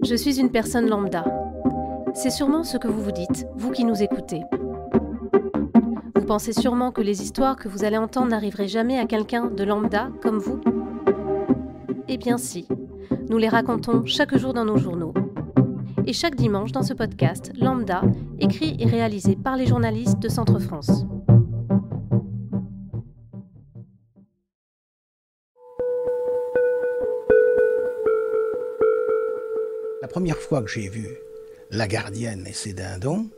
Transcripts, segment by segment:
Je suis une personne lambda. C'est sûrement ce que vous vous dites, vous qui nous écoutez. Vous pensez sûrement que les histoires que vous allez entendre n'arriveraient jamais à quelqu'un de lambda comme vous? Eh bien si, nous les racontons chaque jour dans nos journaux. Et chaque dimanche dans ce podcast, Lambda, écrit et réalisé par les journalistes de Centre France. La première fois que j'ai vu La Gardienne et ses dindons,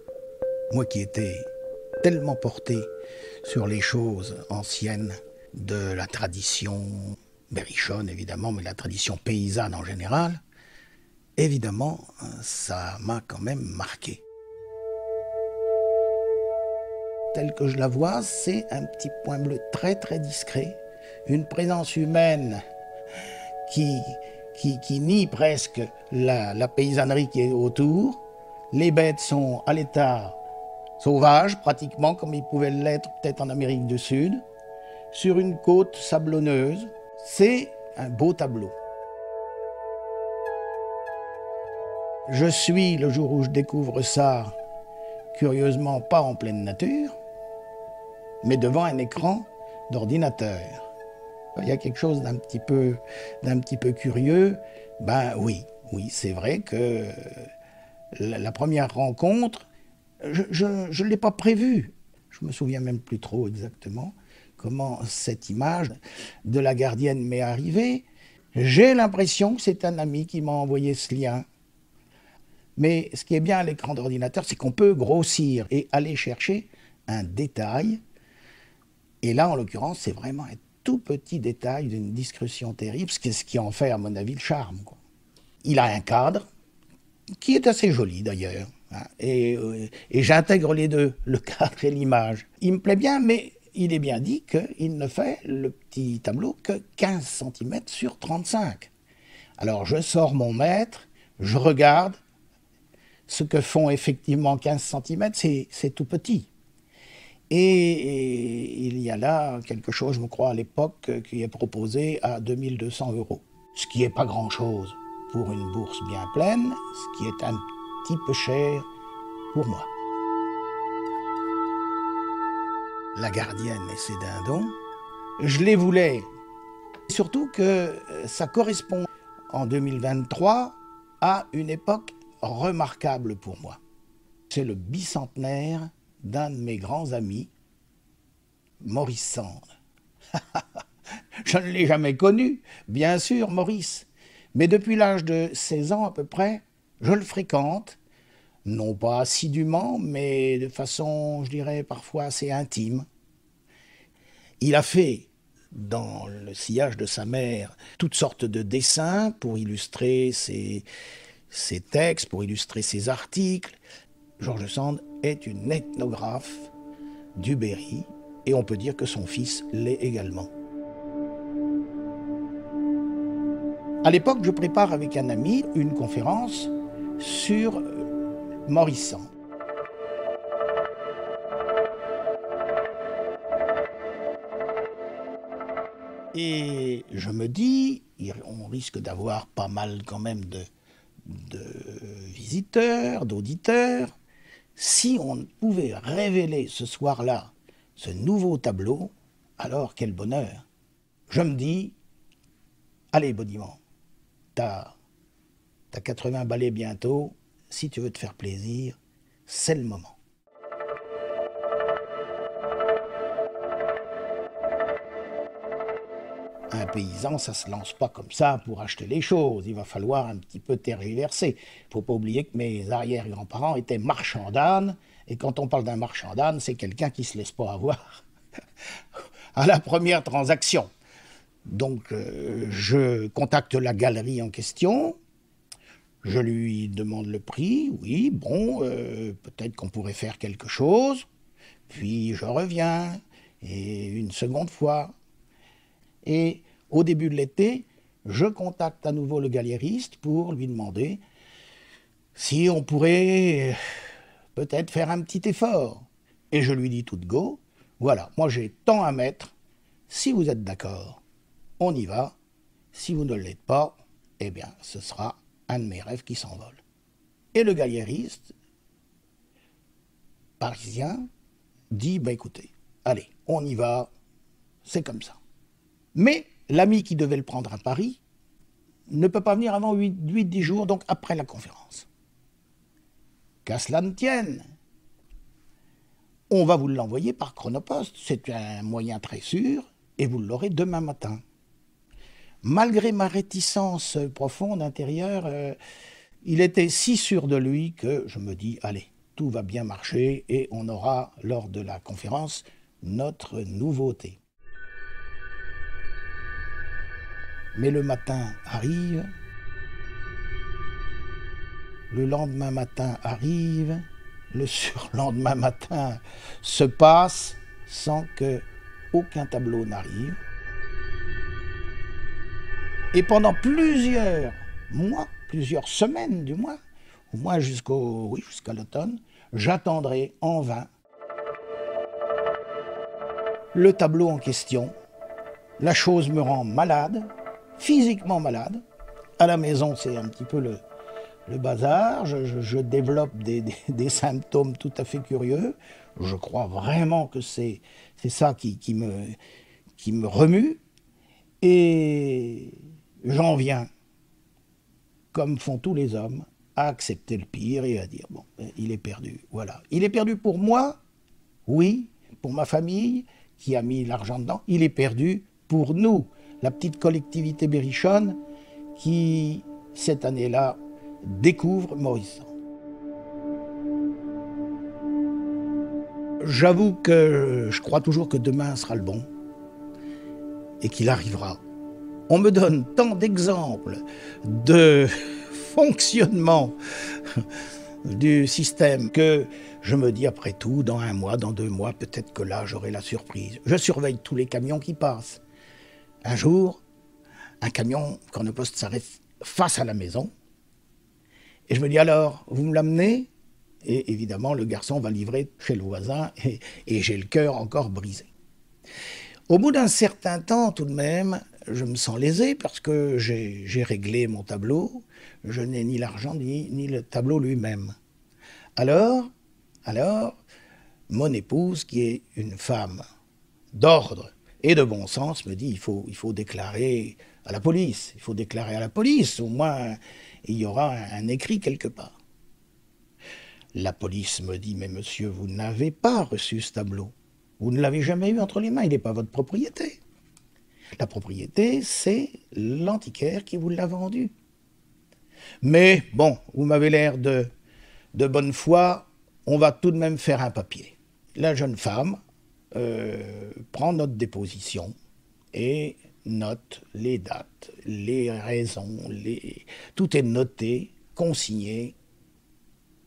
moi qui étais tellement porté sur les choses anciennes de la tradition berrichonne évidemment, mais la tradition paysanne en général, évidemment, ça m'a quand même marqué. Telle que je la vois, c'est un petit point bleu très très discret, une présence humaine qui nie presque la paysannerie qui est autour. Les bêtes sont à l'état sauvage, pratiquement, comme ils pouvaient l'être peut-être en Amérique du Sud, sur une côte sablonneuse. C'est un beau tableau. Je suis, le jour où je découvre ça, curieusement pas en pleine nature, mais devant un écran d'ordinateur. Il y a quelque chose d'un petit peu curieux. Ben oui, c'est vrai que la première rencontre, je ne l'ai pas prévue. Je me souviens même plus trop exactement comment cette image de la gardienne m'est arrivée. J'ai l'impression que c'est un ami qui m'a envoyé ce lien. Mais ce qui est bien à l'écran d'ordinateur, c'est qu'on peut grossir et aller chercher un détail. Et là, en l'occurrence, c'est vraiment un tout petit détail d'une discrétion terrible, ce qui en fait, à mon avis, le charme, quoi. Il a un cadre, qui est assez joli d'ailleurs, hein, et j'intègre les deux, le cadre et l'image. Il me plaît bien, mais il est bien dit qu'il ne fait le petit tableau que 15 cm sur 35. Alors je sors mon mètre, je regarde, ce que font effectivement 15 cm, c'est tout petit. Et il y a là quelque chose, je me crois, à l'époque, qui est proposé à 2200 €. Ce qui n'est pas grand-chose pour une bourse bien pleine, ce qui est un petit peu cher pour moi. La gardienne et ses dindons, je les voulais. Surtout que ça correspond, en 2023, à une époque remarquable pour moi. C'est le bicentenaire d'un de mes grands amis, Maurice Sand. Je ne l'ai jamais connu, bien sûr, Maurice. Mais depuis l'âge de 16 ans à peu près, je le fréquente, non pas assidûment, mais de façon, je dirais, parfois assez intime. Il a fait, dans le sillage de sa mère, toutes sortes de dessins pour illustrer ses textes, pour illustrer ses articles. George Sand est une ethnographe du Berry, et on peut dire que son fils l'est également. À l'époque, je prépare avec un ami une conférence sur Maurice Sand. Et je me dis, on risque d'avoir pas mal quand même de visiteurs, d'auditeurs. Si on pouvait révéler ce soir-là ce nouveau tableau, alors quel bonheur. Je me dis, allez Baudiman, t'as 80 balais bientôt, si tu veux te faire plaisir, c'est le moment. Un paysan, ça se lance pas comme ça pour acheter les choses. Il va falloir un petit peu tergiverser. Faut pas oublier que mes arrière-grands-parents étaient marchands d'ânes. Et quand on parle d'un marchand d'ânes, c'est quelqu'un qui se laisse pas avoir à la première transaction. Donc, je contacte la galerie en question. Je lui demande le prix. Oui, bon, peut-être qu'on pourrait faire quelque chose. Puis je reviens. Et une seconde fois. Et au début de l'été, je contacte à nouveau le galériste pour lui demander si on pourrait peut-être faire un petit effort. Et je lui dis tout de go, voilà, moi j'ai tant à mettre, si vous êtes d'accord, on y va. Si vous ne l'êtes pas, eh bien ce sera un de mes rêves qui s'envole. Et le galériste parisien dit, écoutez, allez, on y va, c'est comme ça. Mais l'ami qui devait le prendre à Paris ne peut pas venir avant 8-10 jours, donc après la conférence. Qu'à cela ne tienne, on va vous l'envoyer par Chronopost, c'est un moyen très sûr, et vous l'aurez demain matin. Malgré ma réticence profonde intérieure, il était si sûr de lui que je me dis, allez, tout va bien marcher et on aura, lors de la conférence, notre nouveauté. Mais le matin arrive, le lendemain matin arrive, le surlendemain matin se passe sans que aucun tableau n'arrive. Et pendant plusieurs mois, plusieurs semaines du moins, au moins jusqu'à l'automne, j'attendrai en vain le tableau en question. La chose me rend malade, physiquement malade. À la maison, c'est un petit peu le bazar. Je développe des symptômes tout à fait curieux. Je crois vraiment que c'est ça qui me remue. Et j'en viens, comme font tous les hommes, à accepter le pire et à dire, bon, il est perdu, voilà. Il est perdu pour moi, oui, pour ma famille, qui a mis l'argent dedans. Il est perdu pour nous, la petite collectivité berrichonne, qui, cette année-là, découvre Maurice Sand. J'avoue que je crois toujours que demain sera le bon et qu'il arrivera. On me donne tant d'exemples de fonctionnement du système que je me dis après tout, dans 1 mois, dans 2 mois, peut-être que là j'aurai la surprise. Je surveille tous les camions qui passent. Un jour, un camion Chronopost s'arrête face à la maison et je me dis alors, vous me l'amenez? Et évidemment, le garçon va livrer chez le voisin et j'ai le cœur encore brisé. Au bout d'un certain temps, tout de même, je me sens lésé parce que j'ai réglé mon tableau. Je n'ai ni l'argent ni le tableau lui-même. Alors, mon épouse, qui est une femme d'ordre et de bon sens, me dit il faut déclarer à la police. Il faut déclarer à la police. Au moins, il y aura un écrit quelque part. La police me dit mais monsieur, vous n'avez pas reçu ce tableau. Vous ne l'avez jamais eu entre les mains. Il n'est pas votre propriété. La propriété, c'est l'antiquaire qui vous l'a vendu. Mais bon, vous m'avez l'air de bonne foi, on va tout de même faire un papier. La jeune femme prend notre déposition et note les dates, les raisons, tout est noté, consigné,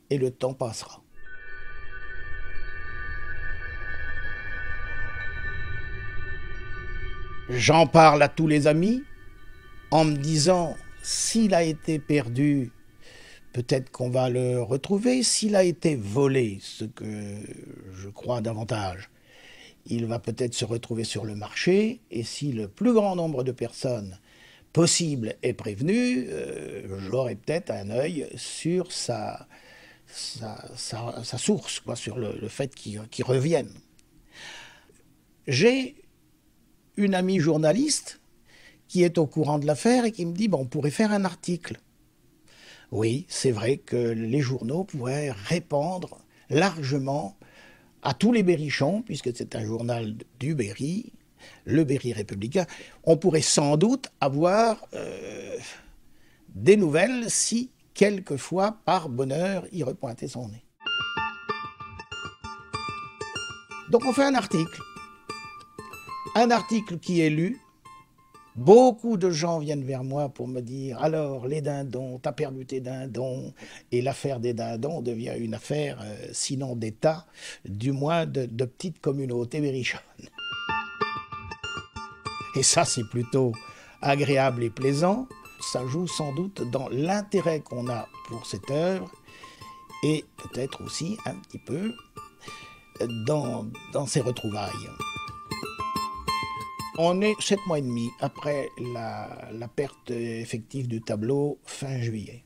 et le temps passera. J'en parle à tous les amis en me disant, s'il a été perdu, peut-être qu'on va le retrouver. S'il a été volé, ce que je crois davantage, il va peut-être se retrouver sur le marché. Et si le plus grand nombre de personnes possible est prévenu, j'aurai peut-être un œil sur sa source, quoi, sur le fait qu'il revienne. J'ai une amie journaliste qui est au courant de l'affaire et qui me dit, on pourrait faire un article. Oui, c'est vrai que les journaux pourraient répandre largement à tous les berrichons, puisque c'est un journal du Berry, le Berry républicain. On pourrait sans doute avoir des nouvelles si, quelquefois, par bonheur, il repointait son nez. Donc on fait un article. Un article qui est lu. Beaucoup de gens viennent vers moi pour me dire « Alors, les dindons, t'as perdu tes dindons ?» Et l'affaire des dindons devient une affaire, sinon d'État, du moins de petites communautés berrichonnes. Et ça, c'est plutôt agréable et plaisant. Ça joue sans doute dans l'intérêt qu'on a pour cette œuvre et peut-être aussi un petit peu dans ses retrouvailles. On est 7 mois et demi après la perte effective du tableau fin juillet.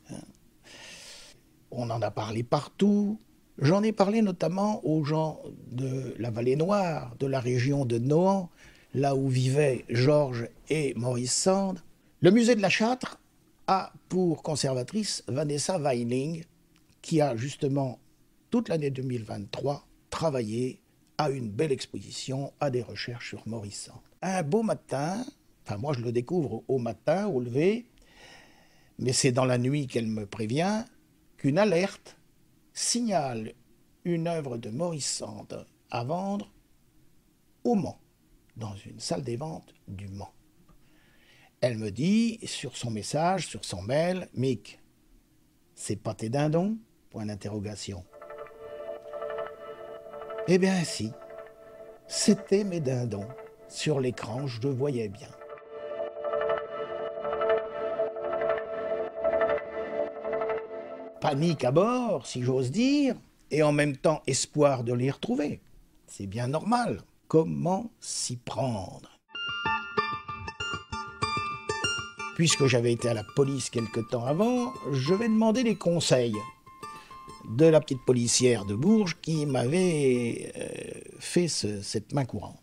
On en a parlé partout. J'en ai parlé notamment aux gens de la Vallée Noire, de la région de Nohant, là où vivaient Georges et Maurice Sand. Le musée de la Châtre a pour conservatrice Vanessa Weiling, qui a justement toute l'année 2023 travaillé à une belle exposition, à des recherches sur Maurice Sand. Un beau matin, enfin moi je le découvre au matin, au lever, mais c'est dans la nuit qu'elle me prévient qu'une alerte signale une œuvre de Maurice Sand à vendre au Mans, dans une salle des ventes du Mans. Elle me dit sur son message, sur son mail, « Mick, c'est pas tes dindons ?» Point d'interrogation. Eh bien si, c'était mes dindons. Sur l'écran, je le voyais bien. Panique à bord, si j'ose dire, et en même temps espoir de les retrouver. C'est bien normal. Comment s'y prendre? Puisque j'avais été à la police quelque temps avant, je vais demander les conseils de la petite policière de Bourges qui m'avait fait cette main courante.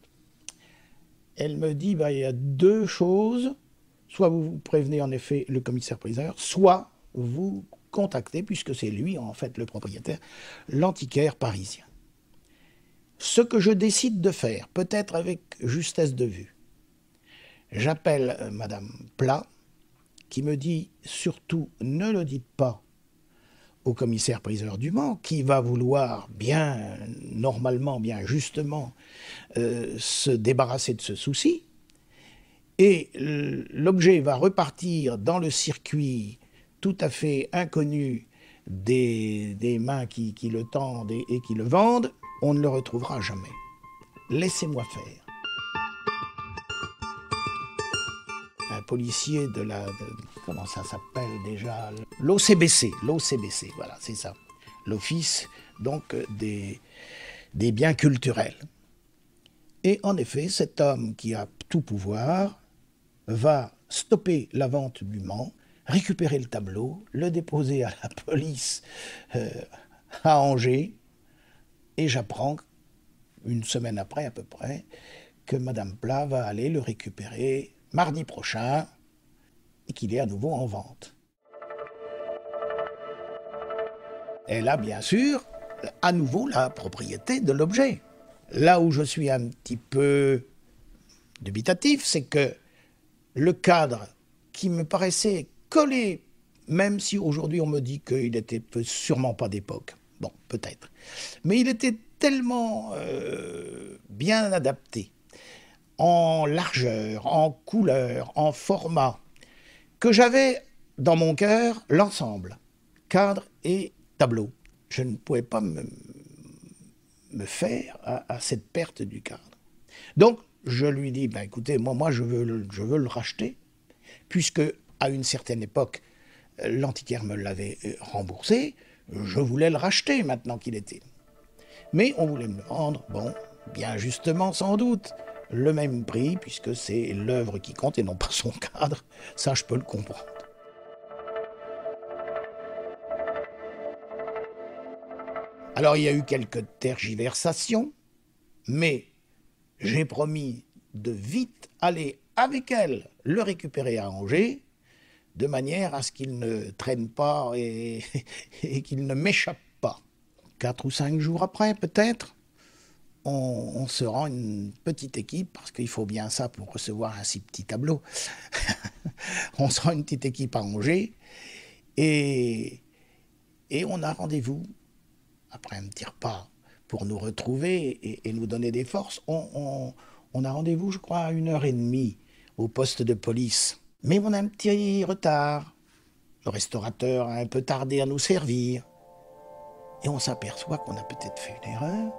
Elle me dit, il y a deux choses. Soit vous prévenez en effet le commissaire-priseur, soit vous contactez, puisque c'est lui en fait le propriétaire, l'antiquaire parisien. Ce que je décide de faire, peut-être avec justesse de vue, j'appelle Madame Plat, qui me dit surtout ne le dites pas au commissaire-priseur du Mans, qui va vouloir bien normalement, bien justement se débarrasser de ce souci, et l'objet va repartir dans le circuit tout à fait inconnu des mains qui le tendent et qui le vendent, on ne le retrouvera jamais. Laissez-moi faire. Un policier comment ça s'appelle déjà? L'OCBC, voilà, c'est ça. L'Office, donc, des biens culturels. Et en effet, cet homme qui a tout pouvoir va stopper la vente du Mans, récupérer le tableau, le déposer à la police à Angers, et j'apprends, une semaine après à peu près, que Madame Plat va aller le récupérer mardi prochain et qu'il est à nouveau en vente. Elle a bien sûr à nouveau la propriété de l'objet. Là où je suis un petit peu dubitatif, c'est que le cadre qui me paraissait collé, même si aujourd'hui on me dit qu'il n'était sûrement pas d'époque, bon, peut-être, mais il était tellement bien adapté, en largeur, en couleur, en format, que j'avais dans mon cœur l'ensemble, cadre et tableau. Je ne pouvais pas me faire à cette perte du cadre. Donc, je lui dis, écoutez, moi je veux le racheter, puisque à une certaine époque, l'antiquaire me l'avait remboursé, je voulais le racheter maintenant qu'il était. Mais on voulait me le vendre, bon, bien justement sans doute, le même prix, puisque c'est l'œuvre qui compte et non pas son cadre, ça je peux le comprendre. Alors il y a eu quelques tergiversations, mais j'ai promis de vite aller avec elle le récupérer à Angers, de manière à ce qu'il ne traîne pas et qu'il ne m'échappe pas. 4 ou 5 jours après, peut-être, on se rend une petite équipe, parce qu'il faut bien ça pour recevoir un si petit tableau. On se rend une petite équipe à Angers, et on a rendez-vous, après un petit repas, pour nous retrouver et nous donner des forces. On a rendez-vous, je crois, à 1h30 au poste de police. Mais on a un petit retard. Le restaurateur a un peu tardé à nous servir. Et on s'aperçoit qu'on a peut-être fait une erreur,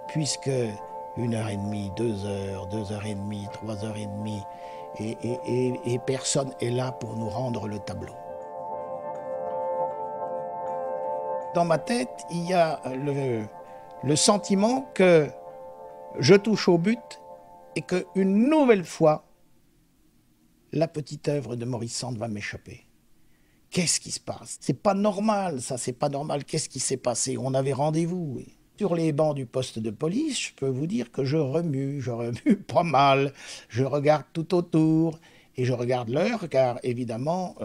puisque 1h30, 2h, 2h30, 3h30, et personne est là pour nous rendre le tableau. Dans ma tête, il y a le sentiment que je touche au but et qu'une nouvelle fois, la petite œuvre de Maurice Sand va m'échapper. Qu'est-ce qui se passe? C'est pas normal, ça, c'est pas normal. Qu'est-ce qui s'est passé? On avait rendez-vous. Oui. Sur les bancs du poste de police, je peux vous dire que je remue pas mal. Je regarde tout autour et je regarde l'heure, car évidemment,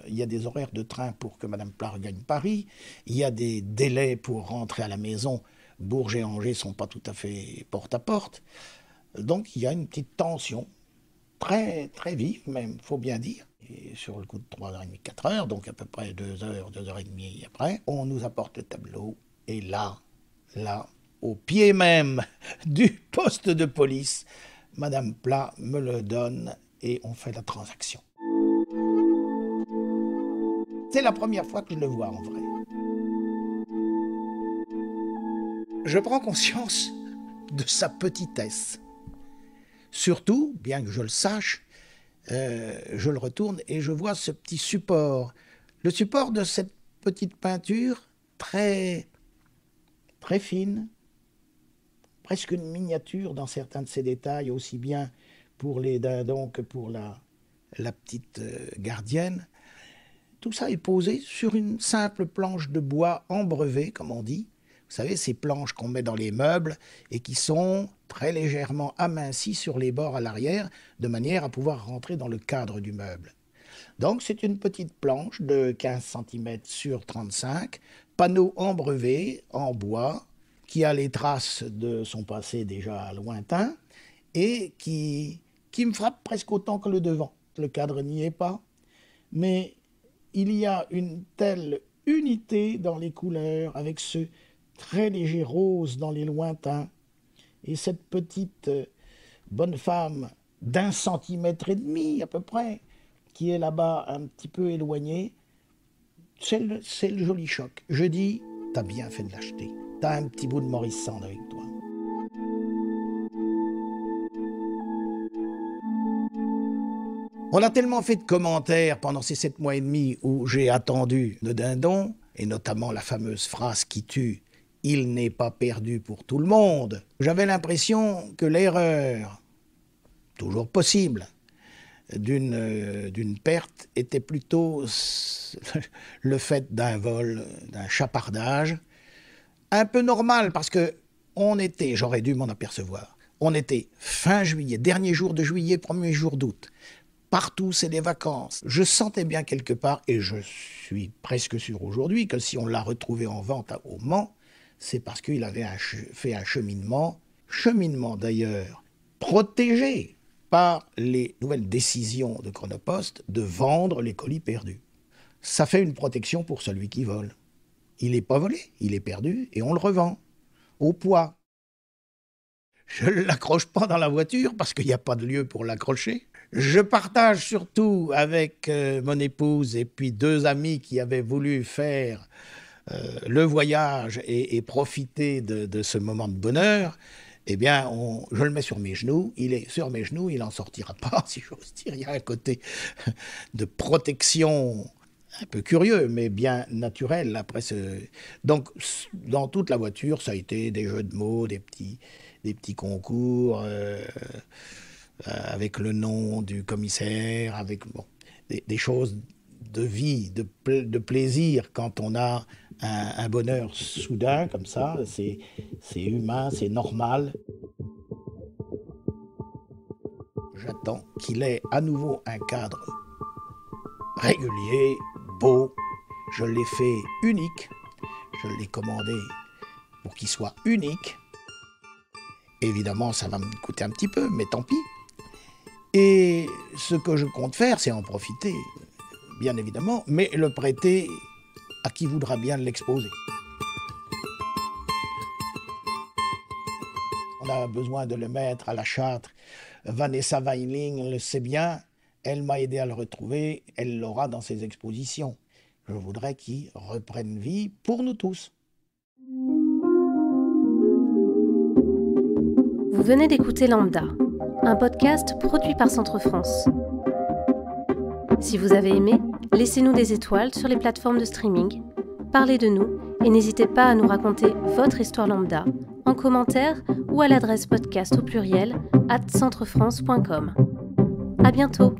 il y a des horaires de train pour que Madame Pla regagne Paris. Il y a des délais pour rentrer à la maison. Bourges et Angers ne sont pas tout à fait porte à porte. Donc il y a une petite tension, très, très vive même, il faut bien dire. Et sur le coup de 3h30, 4h, donc à peu près 2h, 2h30 après, on nous apporte le tableau. Et là, au pied même du poste de police, Madame Pla me le donne et on fait la transaction. C'est la première fois que je le vois en vrai. Je prends conscience de sa petitesse. Surtout, bien que je le sache, je le retourne et je vois ce petit support. Le support de cette petite peinture très, très fine, presque une miniature dans certains de ses détails, aussi bien pour les dindons que pour la petite gardienne. Tout ça est posé sur une simple planche de bois embrevée, comme on dit. Vous savez, ces planches qu'on met dans les meubles et qui sont très légèrement amincies sur les bords à l'arrière, de manière à pouvoir rentrer dans le cadre du meuble. Donc c'est une petite planche de 15 cm sur 35, panneau embrevé en bois, qui a les traces de son passé déjà lointain et qui me frappe presque autant que le devant. Le cadre n'y est pas, mais il y a une telle unité dans les couleurs, avec ce très léger rose dans les lointains, et cette petite bonne femme d'1,5 cm à peu près, qui est là-bas un petit peu éloignée, c'est le joli choc. Je dis, t'as bien fait de l'acheter. T'as un petit bout de Maurice Sand avec toi. On a tellement fait de commentaires pendant ces 7 mois et demi où j'ai attendu le dindon, et notamment la fameuse phrase qui tue « Il n'est pas perdu pour tout le monde ». J'avais l'impression que l'erreur, toujours possible, d'une perte était plutôt le fait d'un vol, d'un chapardage, un peu normal parce que on était, j'aurais dû m'en apercevoir, on était fin juillet, dernier jour de juillet, premier jour d'août. Partout, c'est des vacances. Je sentais bien quelque part, et je suis presque sûr aujourd'hui, que si on l'a retrouvé en vente au Mans, c'est parce qu'il avait fait un cheminement d'ailleurs, protégé par les nouvelles décisions de Chronopost de vendre les colis perdus. Ça fait une protection pour celui qui vole. Il n'est pas volé, il est perdu, et on le revend, au poids. Je ne l'accroche pas dans la voiture parce qu'il n'y a pas de lieu pour l'accrocher. Je partage surtout avec mon épouse et puis 2 amis qui avaient voulu faire le voyage et profiter de ce moment de bonheur. Eh bien, je le mets sur mes genoux, il est sur mes genoux, il n'en sortira pas, si j'ose dire. Il y a un côté de protection un peu curieux, mais bien naturel. Après Donc, dans toute la voiture, ça a été des jeux de mots, des petits concours avec le nom du commissaire, avec des choses de vie, de plaisir quand on a un bonheur soudain comme ça. C'est humain, c'est normal. J'attends qu'il ait à nouveau un cadre régulier, beau. Je l'ai fait unique. Je l'ai commandé pour qu'il soit unique. Évidemment, ça va me coûter un petit peu, mais tant pis. Et ce que je compte faire, c'est en profiter, bien évidemment, mais le prêter à qui voudra bien l'exposer. On a besoin de le mettre à la Châtre. Vanessa Weinling le sait bien, elle m'a aidé à le retrouver, elle l'aura dans ses expositions. Je voudrais qu'il reprenne vie pour nous tous. Vous venez d'écouter Lambda, un podcast produit par Centre France. Si vous avez aimé, laissez-nous des étoiles sur les plateformes de streaming, parlez de nous et n'hésitez pas à nous raconter votre histoire lambda en commentaire ou à l'adresse podcast au pluriel @centrefrance.com. À bientôt!